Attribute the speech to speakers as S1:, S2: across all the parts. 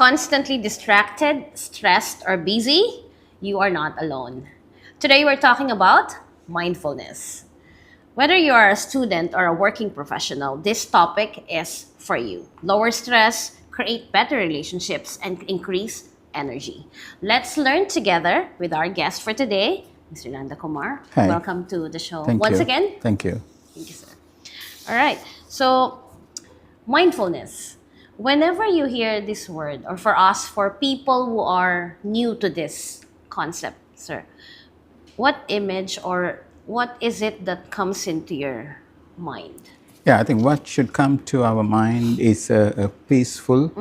S1: constantly distracted, stressed, or busy, you are not alone. Today we're talking about mindfulness. Whether you are a student or a working professional, this topic is for you. Lower stress, create better relationships, and increase energy. Let's learn together with our guest for today, Mr. Nanda Kumar.
S2: Hi.
S1: Welcome to the show
S2: Thank
S1: once
S2: you.
S1: again.
S2: Thank you.
S1: Thank you, sir. All right. So, mindfulness. Whenever you hear this word, or for people who are new to this concept, sir, what image or what is it that comes into your mind?
S2: Yeah, I think what should come to our mind is a peaceful,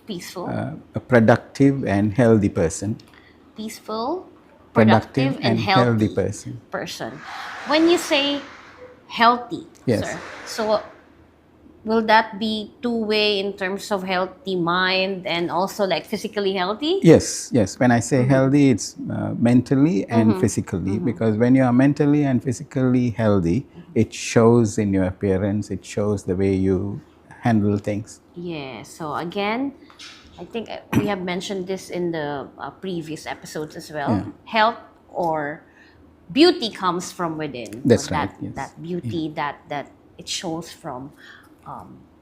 S1: Peaceful,
S2: a productive, and healthy person.
S1: peaceful, productive, and healthy
S2: person.
S1: person. When you say healthy,
S2: Yes.
S1: sir, so will that be two-way in terms of healthy mind and also like physically healthy?
S2: Yes, yes. When I say healthy, it's mentally and physically, because when you are mentally and physically healthy, it shows in your appearance, it shows the way you handle things.
S1: Yeah, so again, I think we have mentioned this in the previous episodes as well.
S2: Yeah.
S1: Health or beauty comes from within.
S2: That's
S1: So
S2: right, yes.
S1: that beauty that it shows from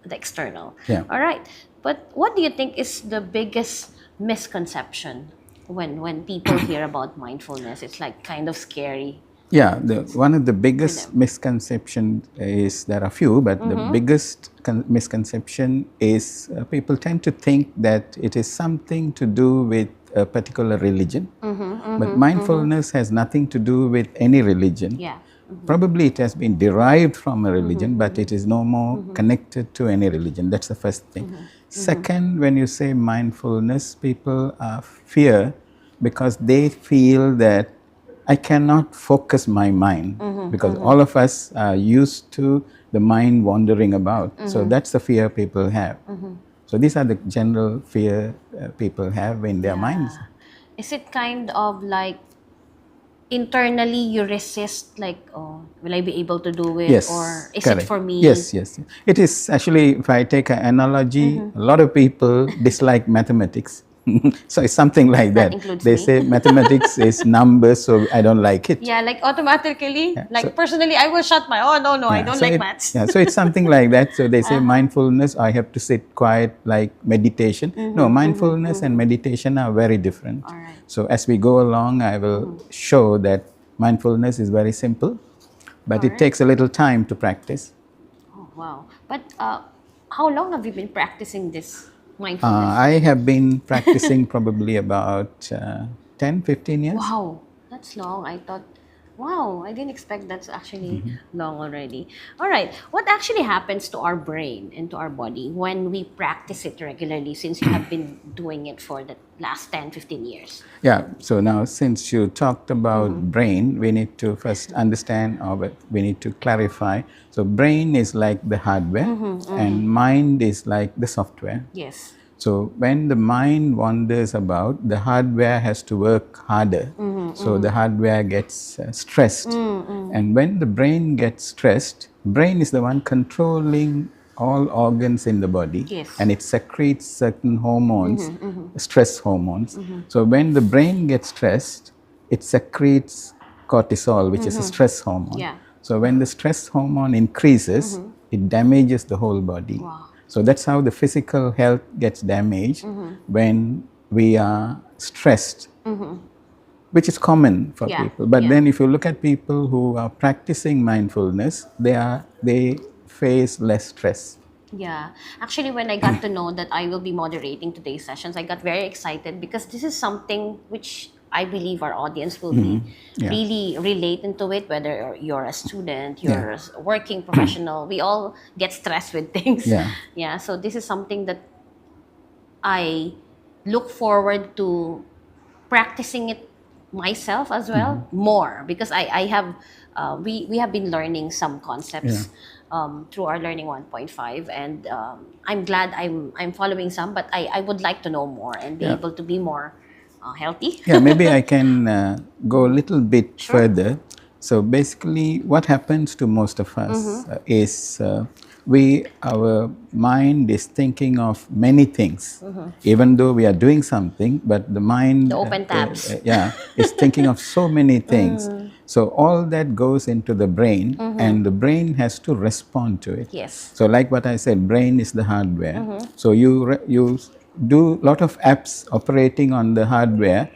S1: the external.
S2: Yeah.
S1: All right. But what do you think is the biggest misconception when people hear about mindfulness? It's like kind of scary.
S2: Yeah, one of the biggest misconceptions is, there are few, but the biggest misconception is people tend to think that it is something to do with a particular religion. But mindfulness has nothing to do with any religion.
S1: Yeah.
S2: Probably it has been derived from a religion, but it is no more connected to any religion. That's the first thing. Second, when you say mindfulness, people fear because they feel that I cannot focus my mind, because all of us are used to the mind wandering about. So that's the fear people have. So these are the general fear people have in their minds.
S1: Is it kind of like internally you resist, like, oh, will I be able to do it?
S2: Yes,
S1: Or is
S2: correct.
S1: it for me?
S2: Yes, yes. It is actually, if I take an analogy, a lot of people dislike mathematics. So it's something like
S1: That
S2: that.
S1: includes
S2: They
S1: me.
S2: say mathematics is numbers, so I don't like it.
S1: Yeah, like automatically, like
S2: so-
S1: personally, I will shut my, oh, no, I
S2: Yeah,
S1: don't
S2: so
S1: like
S2: it-
S1: maths.
S2: Yeah, so it's something like that. So they say mindfulness, I have to sit quiet like meditation. No, mindfulness and meditation are very different.
S1: All right.
S2: So as we go along, I will show that mindfulness is very simple, but it takes a little time to practice.
S1: Oh, wow. But how long have you been practicing this mindfulness?
S2: I have been practicing probably about 10, 15 years.
S1: Wow, that's long. I thought, wow, I didn't expect that's actually long already. All right, what actually happens to our brain and to our body when we practice it regularly, since you have been doing it for the last 10, 15 years?
S2: Yeah, so now since you talked about brain, we need to first understand, or we need to clarify. So brain is like the hardware and mind is like the software.
S1: Yes.
S2: So when the mind wanders about, the hardware has to work harder. So the hardware gets stressed. And when the brain gets stressed, brain is the one controlling all organs in the body.
S1: Yes.
S2: And it secretes certain hormones, stress hormones. So when the brain gets stressed, it secretes cortisol, which is a stress hormone.
S1: Yeah.
S2: So when the stress hormone increases, it damages the whole body.
S1: Wow.
S2: So that's how the physical health gets damaged when we are stressed, which is common for
S1: Yeah,
S2: people. But
S1: yeah.
S2: then if you look at people who are practicing mindfulness, they face less stress.
S1: Yeah. Actually, when I got to know that I will be moderating today's sessions, I got very excited because this is something which I believe our audience will be
S2: Yeah.
S1: really relate into it, whether you're a student, you're a working professional, we all get stressed with things.
S2: Yeah.
S1: Yeah. So this is something that I look forward to practicing it myself as well more, because I have we have been learning some concepts through our learning 1.5, and I'm glad I'm following some, but I would like to know more and be able to be more healthy.
S2: Yeah, maybe I can go a little bit further. So basically, what happens to most of us is our mind is thinking of many things, even though we are doing something, but the mind,
S1: The open tabs.
S2: yeah, is thinking of so many things. So all that goes into the brain, and the brain has to respond to it.
S1: Yes.
S2: So like what I said, brain is the hardware. So you do lot of apps operating on the hardware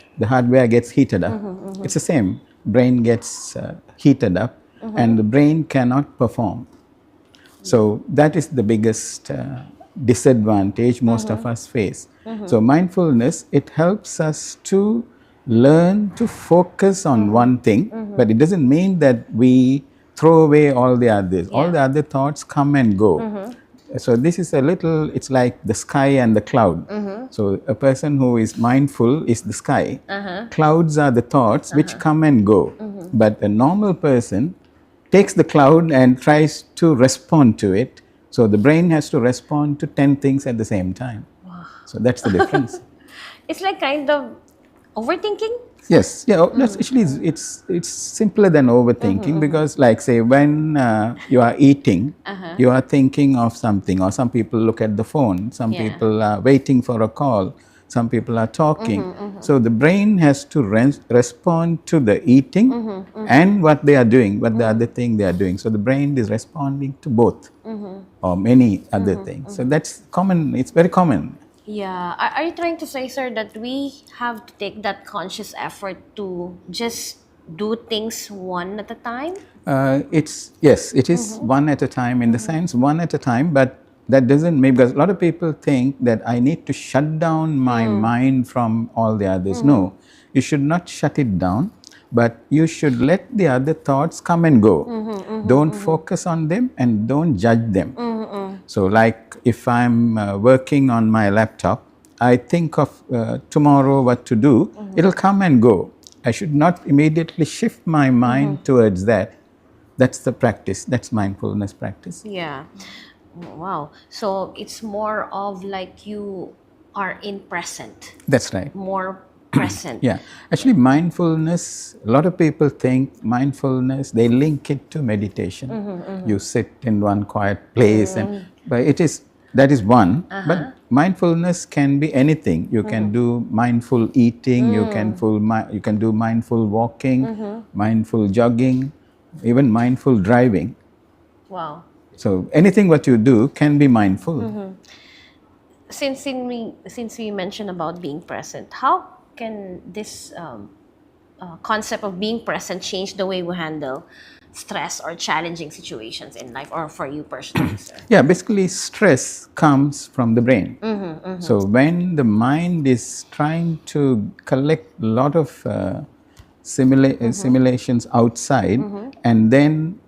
S2: gets heated up. It's the same. Brain gets heated up, and the brain cannot perform. So that is the biggest disadvantage most of us face. So mindfulness, it helps us to learn to focus on one thing, but it doesn't mean that we throw away all the others. All the other thoughts come and go. So this is it's like the sky and the cloud. So a person who is mindful is the sky. Clouds are the thoughts which come and go. But a normal person takes the cloud and tries to respond to it. So the brain has to respond to 10 things at the same time. So that's the difference.
S1: It's like kind of overthinking.
S2: Yes, yeah. That's actually it's simpler than overthinking, because, like, say, when you are eating, you are thinking of something, or some people look at the phone, some people are waiting for a call, some people are talking. So the brain has to respond to the eating and what they are doing, what the other thing they are doing. So the brain is responding to both or many other things. So that's common. It's very common.
S1: Yeah. Are you trying to say, sir, that we have to take that conscious effort to just do things one at a time?
S2: Yes, it is one at a time, in the sense one at a time, but that doesn't mean, because a lot of people think that I need to shut down my mind from all the others. No, you should not shut it down, but you should let the other thoughts come and go. Don't focus on them and don't judge them. So like if I'm working on my laptop, I think of tomorrow what to do, it'll come and go. I should not immediately shift my mind towards that. That's the practice. That's mindfulness practice.
S1: Yeah. Wow. So it's more of like you are in present.
S2: That's right.
S1: More present.
S2: Yeah. Actually, mindfulness, a lot of people think mindfulness, they link it to meditation. You sit in one quiet place, but that is one. But mindfulness can be anything. You can do mindful eating, you can do mindful walking, mindful jogging, even mindful driving.
S1: Wow.
S2: So anything what you do can be mindful.
S1: Since we mentioned about being present, how can this concept of being present change the way we handle stress or challenging situations in life, or for you personally, sir?
S2: Yeah, basically stress comes from the brain. So when the mind is trying to collect a lot of simulations outside, and then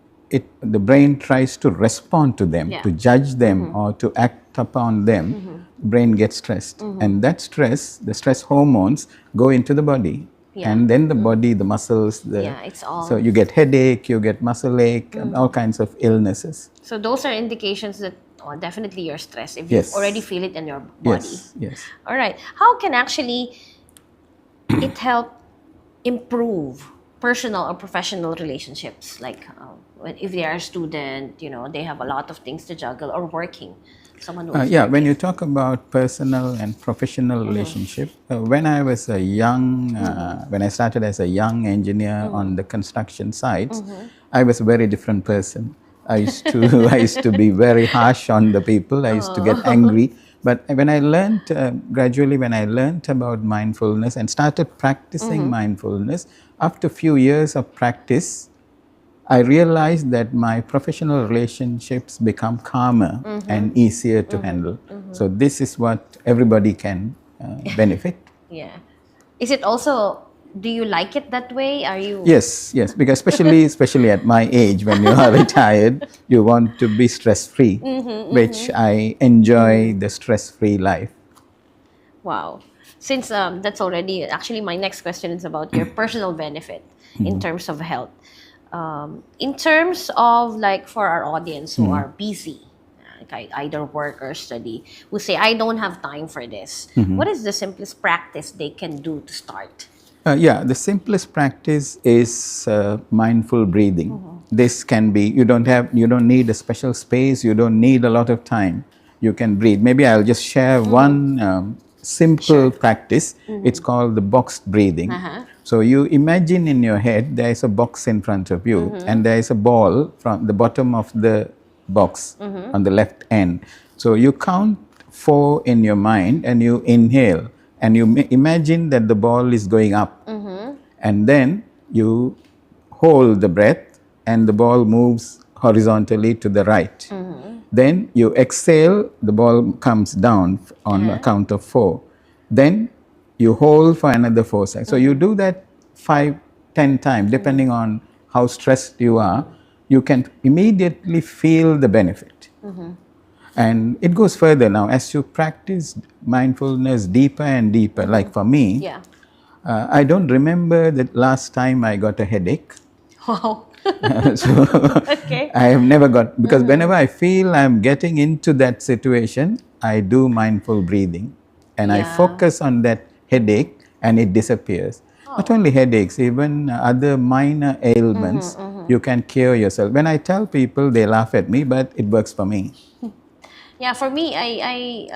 S2: the brain tries to respond to them, to judge them or to act upon them, brain gets stressed. And that stress, the stress hormones go into the body. And then the body, the muscles,
S1: it's all.
S2: So you get headache, you get muscle ache, and all kinds of illnesses.
S1: So those are indications that definitely you're stressed if you already feel it in your body.
S2: Yes.
S1: All right. How can actually it help improve personal or professional relationships? Like if they are a student, they have a lot of things to juggle, or working. Someone who
S2: when you talk about personal and professional relationship, when I was a young, when I started as a young engineer on the construction sites, I was a very different person. I used to be very harsh on the people. I used to get angry. But when I learned, gradually when I learned about mindfulness and started practicing mindfulness, after a few years of practice, I realized that my professional relationships become calmer and easier to handle. So this is what everybody can benefit.
S1: Yeah. Is it also, do you like it that way? Are you?
S2: Yes, because especially at my age, when you are retired, you want to be stress-free, which I enjoy the stress-free life.
S1: Wow. Since that's already, actually my next question is about your personal benefit in terms of health. In terms of, like, for our audience who are busy, like either work or study, who say, I don't have time for this, what is the simplest practice they can do to start?
S2: The simplest practice is mindful breathing. this can be, you don't need a special space, you don't need a lot of time. You can breathe. Maybe I'll just share one simple practice. It's called the boxed breathing. So you imagine in your head there is a box in front of you, and there is a ball from the bottom of the box on the left end. So you count 4 in your mind and you inhale, and you imagine that the ball is going up, and then you hold the breath and the ball moves horizontally to the right. Then you exhale, the ball comes down on a count of 4. Then you hold for another 4 seconds. So you do that 5, 10 times, depending on how stressed you are. You can immediately feel the benefit. And it goes further now. As you practice mindfulness deeper and deeper, like for me, I don't remember the last time I got a headache.
S1: Wow.
S2: So I have never got, because whenever I feel I'm getting into that situation, I do mindful breathing and I focus on that headache and it disappears. Not only headaches, even other minor ailments, you can cure yourself. When I tell people, they laugh at me, but it works for me.
S1: Yeah, for me, I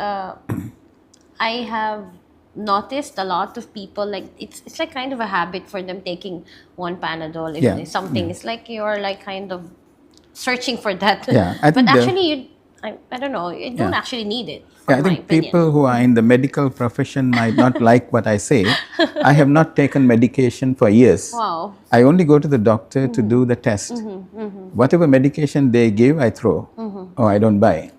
S1: have noticed a lot of people, like it's like kind of a habit for them taking one Panadol if something. It's like you're like kind of searching for that.
S2: I
S1: but
S2: think
S1: actually, I don't know, you don't actually need it.
S2: I think people who are in the medical profession might not like what I say. I have not taken medication for years.
S1: Wow.
S2: I only go to the doctor to do the test. Whatever medication they give, I throw or I don't buy.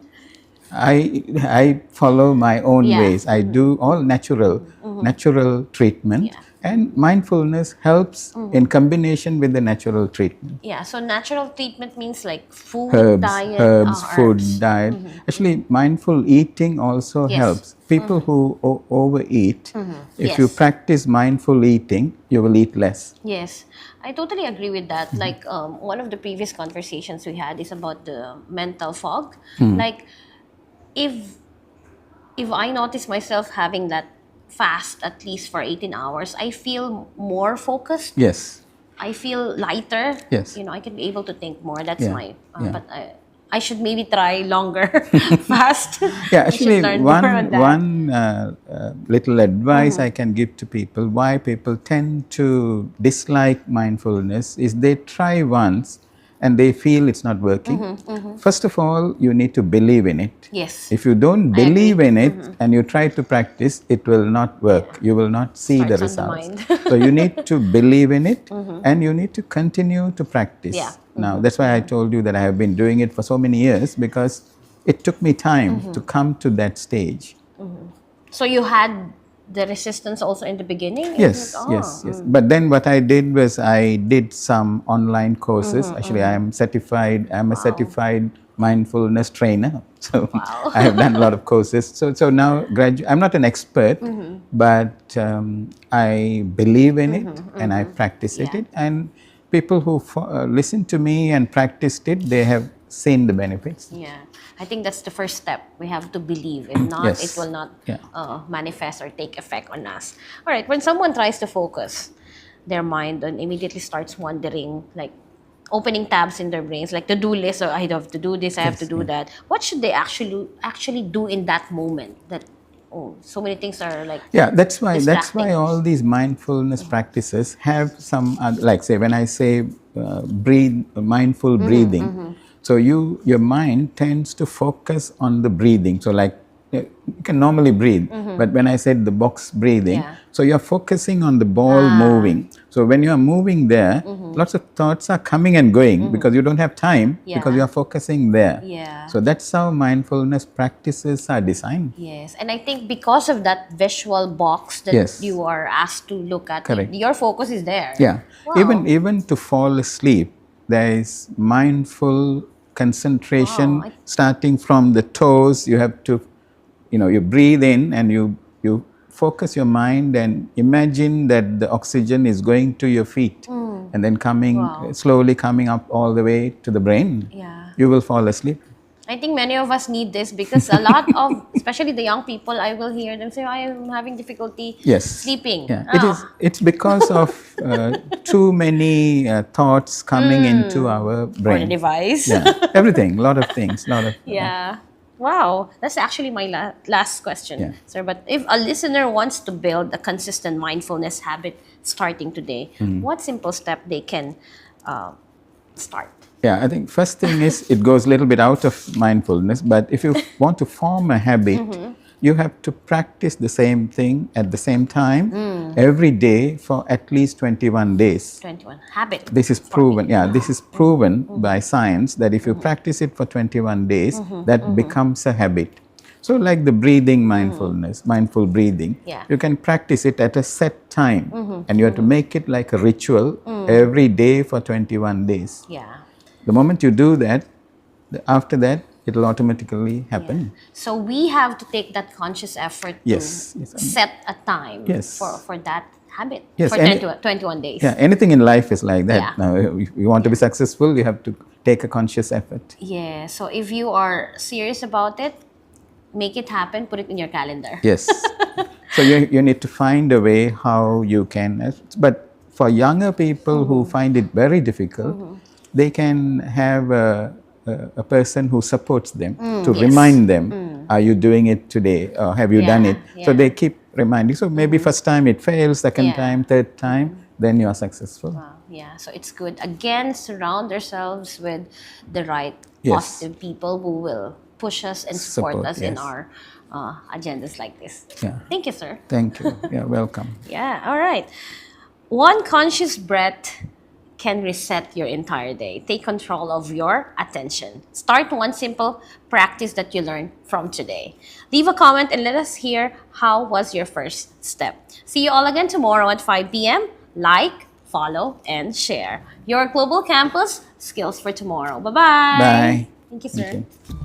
S2: I follow my own ways. I do all natural treatment, and mindfulness helps in combination with the natural treatment.
S1: Yeah, so natural treatment means like food, diet,
S2: herbs, food, diet. Actually, mindful eating also helps. People who overeat, if you practice mindful eating, you will eat less.
S1: Yes, I totally agree with that. Like one of the previous conversations we had is about the mental fog. Like if I notice myself having that fast at least for 18 hours, I feel more focused.
S2: Yes.
S1: I feel lighter.
S2: Yes.
S1: You know, I can be able to think more. That's my. But I should maybe try longer fast.
S2: Yeah, actually, one little advice I
S1: Mm-hmm.
S2: can give to people, why people tend to dislike mindfulness, is they try once and they feel it's not working. First of all, you need to believe in it.
S1: Yes.
S2: If you don't believe in it and you try to practice, it will not work. You will not see the
S1: Starts on the
S2: results.
S1: mind.
S2: So you need to believe in it and you need to continue to practice.
S1: Yeah.
S2: Now, that's why I told you that I have been doing it for so many years, because it took me time to come to that stage.
S1: So you had the resistance also in the beginning?
S2: Yes, yes. But then what I did was I did some online courses. Actually, I'm a certified mindfulness trainer. So I have done a lot of courses. So now I'm not an expert, but I believe in it and I practice it. And people who listen to me and practiced it, they have seen the benefits.
S1: Yeah, I think that's the first step. We have to believe. If not, it will not manifest or take effect on us. All right, when someone tries to focus their mind and immediately starts wandering, like opening tabs in their brains, like to-do list, or I have to do this, I have to do that. What should they actually do in that moment? That so many things are like
S2: that's why
S1: distracting.
S2: all these mindfulness practices have some like, say, when I say mindful breathing, so your mind tends to focus on the breathing. So like you can normally breathe, but when I said the box breathing, so you're focusing on the ball moving. So when you're moving there, lots of thoughts are coming and going because you don't have time, because you're focusing there. So that's how mindfulness practices are designed.
S1: Yes, and I think because of that visual box that you are asked to look at, your focus is there.
S2: Yeah.
S1: Wow.
S2: Even to fall asleep, there is mindful concentration starting from the toes. You have to, you breathe in and you focus your mind and imagine that the oxygen is going to your feet and then slowly coming up all the way to the brain. You will fall asleep.
S1: I think many of us need this because a lot of, especially the young people, I will hear them say, I am having difficulty
S2: Yes.
S1: sleeping.
S2: Yeah.
S1: Ah.
S2: It's because of too many thoughts coming into our
S1: Or the
S2: brain.
S1: device.
S2: Yeah. Everything. A lot of things. Lot of.
S1: Yeah. Wow. That's actually my last question,
S2: Yeah.
S1: sir. But if a listener wants to build a consistent mindfulness habit starting today, what simple step they can start?
S2: Yeah, I think first thing is it goes a little bit out of mindfulness, but if you want to form a habit, you have to practice the same thing at the same time every day for at least 21 days.
S1: 21. Habit.
S2: This is proven. Yeah, this is proven by science that if you practice it for 21 days, that becomes a habit. So like the breathing mindfulness, mindful breathing,
S1: Yeah.
S2: you can practice it at a set time and you have to make it like a ritual every day for 21 days.
S1: Yeah.
S2: The moment you do that, after that, it will automatically happen.
S1: So we have to take that conscious effort
S2: Yes.
S1: to
S2: Yes.
S1: set a time
S2: Yes.
S1: for that habit
S2: Yes,
S1: for
S2: any-
S1: 21 days.
S2: Yeah, anything in life is like that.
S1: Yeah.
S2: Now, if you want to be successful, you have to take a conscious effort.
S1: Yeah. So if you are serious about it, make it happen, put it in your calendar.
S2: Yes. So you need to find a way how you can. But for younger people who find it very difficult, they can have a person who supports them to
S1: yes.
S2: remind them, are you doing it today or have you done
S1: Yeah,
S2: it? So
S1: yeah.
S2: they keep reminding. So maybe first time it fails, second
S1: Yeah.
S2: time, third time, then you are successful.
S1: Wow. Yeah. So it's good. Again, surround ourselves with the right
S2: Yes.
S1: positive people who will push us and support
S2: Support,
S1: us in
S2: yes.
S1: our agendas like this.
S2: Yeah.
S1: Thank you, sir.
S2: Thank you. Yeah, welcome.
S1: Yeah. All right. One conscious breath can reset your entire day. Take control of your attention. Start one simple practice that you learned from today. Leave a comment and let us hear how was your first step. See you all again tomorrow at 5 p.m. Like, follow, and share. Your Global Campus, Skills for Tomorrow. Bye-bye.
S2: Bye.
S1: Thank you, sir.
S2: Thank you.